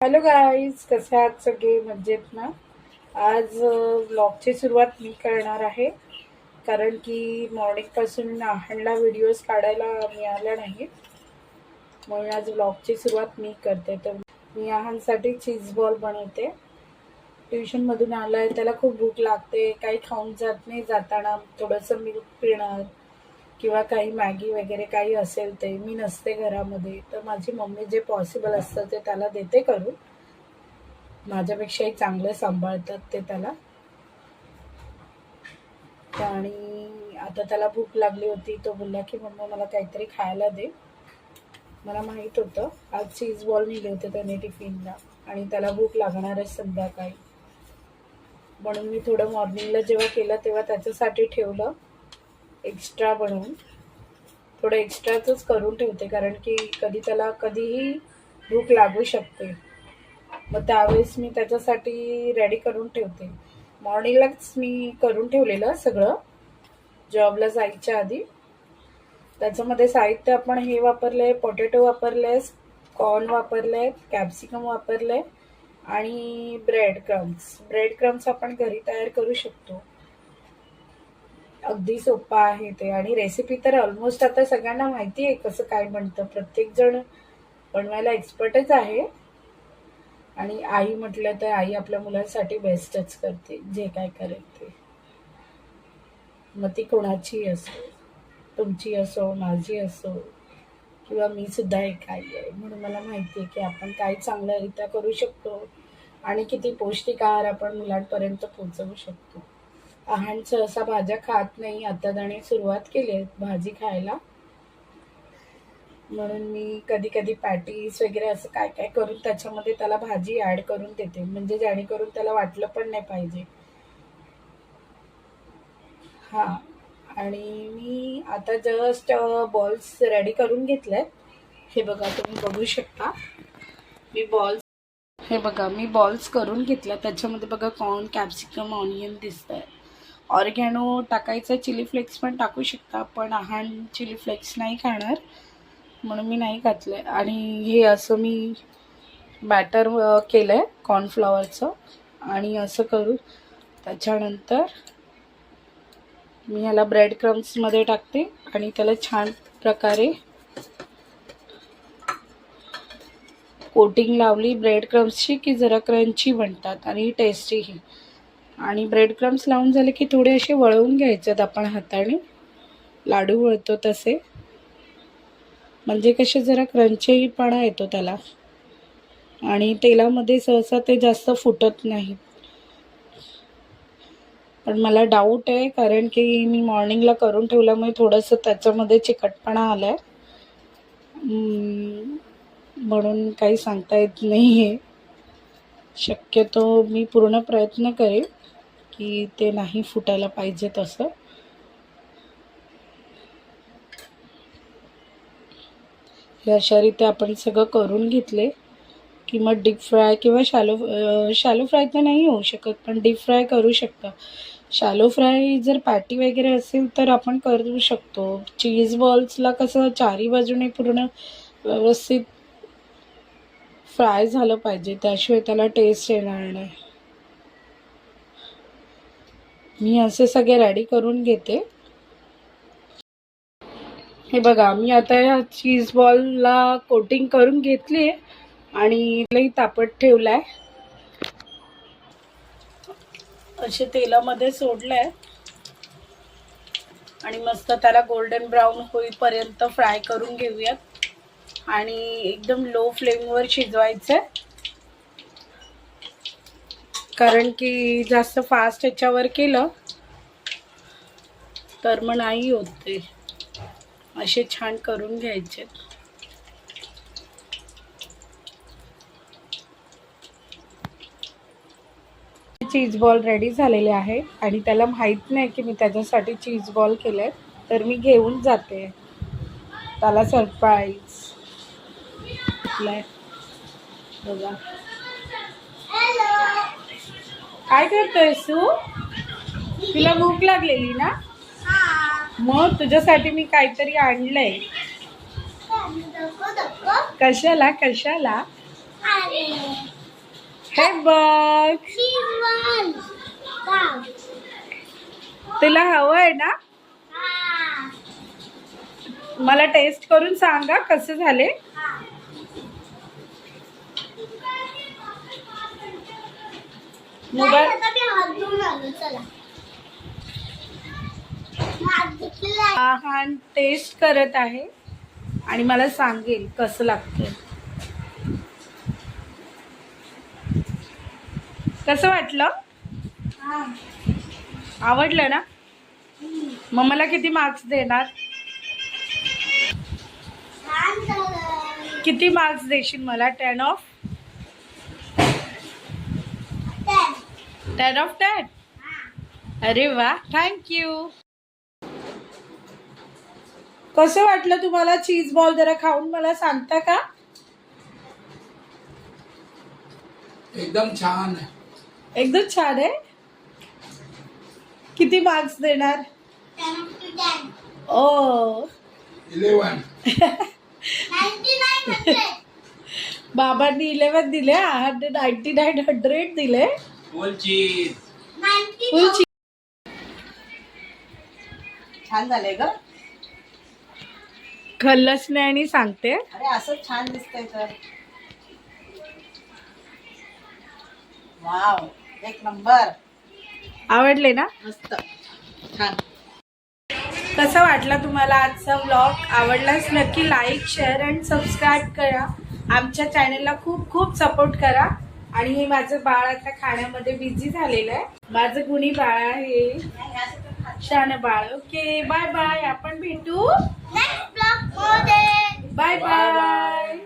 Hello guys, कसे आहात सगळे? मजेत ना? आज व्लॉगची सुरुवात मी करणार आहे, कारण की मॉर्निंगपासून आहानला व्हिडिओज काढायला मिळाल्या नाहीत, म्हणून आज व्लॉगची सुरुवात मी करते. तर मी आहानसाठी चीज बॉल बनवते. ट्युशनमधून आला आहे, त्याला खूप भूक लागते, काही खाऊन जात नाही. जाताना थोडंसं मिल्क पिणार किंवा काही मॅगी वगैरे काही असेल ते. मी नसते घरामध्ये, तर माझी मम्मी जे पॉसिबल असतं ते त्याला देते करून. माझ्यापेक्षाही चांगलं सांभाळतात ते त्याला. आणि आता त्याला भूक लागली होती, तो बोलला की मम्मा मला काहीतरी खायला दे. मला माहीत होतं आज चीज बॉल नेले होते त्याने टिफिनला, आणि त्याला भूक लागणारच संध्याकाळी, म्हणून मी थोडं मॉर्निंगला जेव्हा केलं तेव्हा त्याच्यासाठी ठेवलं एक्स्ट्रा बनवून. थोडं एक्स्ट्राच करून ठेवते, कारण की कधी त्याला कधीही भूक लागू शकते. मग त्यावेळेस मी त्याच्यासाठी रेडी करून ठेवते. मॉर्निंगलाच मी करून ठेवलेलं सगळं जॉबला जायच्या आधी. त्याच्यामध्ये साहित्य आपण हे वापरले, पोटॅटो वापरले, कॉर्न वापरले, कॅप्सिकम वापरले आणि ब्रेड क्रम्स आपण घरी तयार करू शकतो. अगदी सोपं आहे ते, आणि रेसिपी तर ऑलमोस्ट आता सगळ्यांना माहिती आहे कसं काय बनतं. प्रत्येक जण बनवायला एक्सपर्टच आहे. आणि आई म्हटलं तर आई आपल्या मुलांसाठी बेस्टच करते, जे काय करेल ते. मग ती कोणाची असो, तुमची असो, माझी असो, किंवा मी सुद्धा एक आई आहे, म्हणून मला माहिती आहे की आपण काय चांगल्यारित्या करू शकतो आणि किती पौष्टिक आहार आपण मुलांपर्यंत पोहोचवू शकतो. आहान सहसा भाज्या खात नाही, आता त्याने सुरुवात केली आहे भाजी खायला, म्हणून मी कधी कधी पॅटीस वगैरे असं काय काय करून त्याच्यामध्ये त्याला भाजी ॲड करून देते, म्हणजे जेणेकरून त्याला वाटलं पण नाही पाहिजे. हां, आणि मी आता जस्ट बॉल्स रेडी करून घेतले. हे बघा, तुम्ही बघू शकता. मी बॉल्स करून घेतल्या. त्याच्यामध्ये बघा कॉर्न, कॅप्सिकम, ऑनियन दिसत आहे. ऑर्गॅनो टाकायचं, चिली फ्लेक्स पण टाकू शकता, पण आहान चिली फ्लेक्स नाही खाणार, म्हणून मी नाही घातलं. आणि हे असं मी बॅटर केलं आहे कॉर्नफ्लॉवरचं, आणि असं करू त्याच्यानंतर मी ह्याला ब्रेड क्रम्समध्ये टाकते आणि त्याला छान प्रकारे कोटिंग लावली ब्रेड क्रम्सची, की जरा क्रंची बनतात आणि टेस्टीही. आणि ब्रेड क्रम्स लावून झाले की थोडे असे वळवून घ्यायचेत आपण हाताने, लाडू वळतो तसे, म्हणजे कसे जरा क्रंचीपणा येतो त्याला, आणि तेलामध्ये सहसा ते जास्त फुटत नाही. पण मला डाऊट आहे, कारण की मी मॉर्निंगला करून ठेवल्यामुळे थोडंसं त्याच्यामध्ये चिकटपणा आला आहे, म्हणून काही सांगता येत नाही आहे. शक्यतो मी पूर्ण प्रयत्न करेन की ते नाही फुटायला पाहिजे तसं. हे अशा रीते आपण सगळं करून घेतले की मग डीप फ्राय किंवा शॅलो फ्राय तर नाही होऊ शकत, पण डीप फ्राय करू शकता. शॅलो फ्राय जर पॅटी वगैरे असेल तर आपण करू शकतो. चीज बॉल्सला कसं चारी बाजूने पूर्ण व्यवस्थित फ्राय झालं पाहिजे, त्याशिवाय त्याला टेस्ट येणार नाही. मी असे सगळे रेडी करून घेते. हे बघा, मी आता या चीज बॉलला कोटिंग करून घेतली आणि लई तापत ठेवलाय, असे तेलामध्ये सोडलंय, आणि मस्त त्याला गोल्डन ब्राऊन होईपर्यंत फ्राय करून घेऊयात. आणि एकदम लो फ्लेमवर शिजवायचं, कारण की जास्त फास्ट ह्याच्यावर केलं तर मग नाही होत ते. असे छान करून घ्यायचे. चीज बॉल रेडी झालेले आहे, आणि त्याला माहीत नाही की मी त्याच्यासाठी चीज बॉल केले, तर मी घेऊन जाते त्याला सरप्राईज. बघा काय करतोयस तू? तुला भूक लागलेली ना? मग तुझ्यासाठी मी काहीतरी आणलंय. कशाला कशाला? हे बघ, तुला हवं आहे ना? मला टेस्ट करून सांगा कसे झाले. मोबाईल हा टेस्ट करत आहे आणि मला सांगेल कसं लागतं. कसं वाटलं? आवडलं ना? मग मला किती मार्क्स देणार? किती मार्क्स देशील मला? 10 ऑफ 10 ऑफ 10. अरे वा, थँक्यू. कसं वाटलं तुम्हाला चीज बॉल? जरा खाऊन मला सांगता का? एकदम छान आहे. एकदम छान आहे. किती मार्क्स देणार? 10 of 10. ओ 11. 99. बाबांनी 11 दिले, 99 100 दिले. फुल चीज. 90. फुल चीज. छान झालंय ग. खल्लस नाही सांगते. अरे असं छान दिसतंय तर. वाव, एक नंबर. आवडले ना? मस्त छान. कसा वाटला तुम्हाला आजचा व्लॉग? आवडलाच नक्की लाईक, शेअर आणि सबस्क्राईब करा. आमच्या चॅनलला खूप खूप सपोर्ट करा. आणि हे माझं बाळ आता खाण्यामध्ये बिझी झालेलं आहे. माझं गुणी बाळ आहे, शान बाळ. Okay, bye bye. आपण भेटू. Next vlog मध्ये. Bye bye.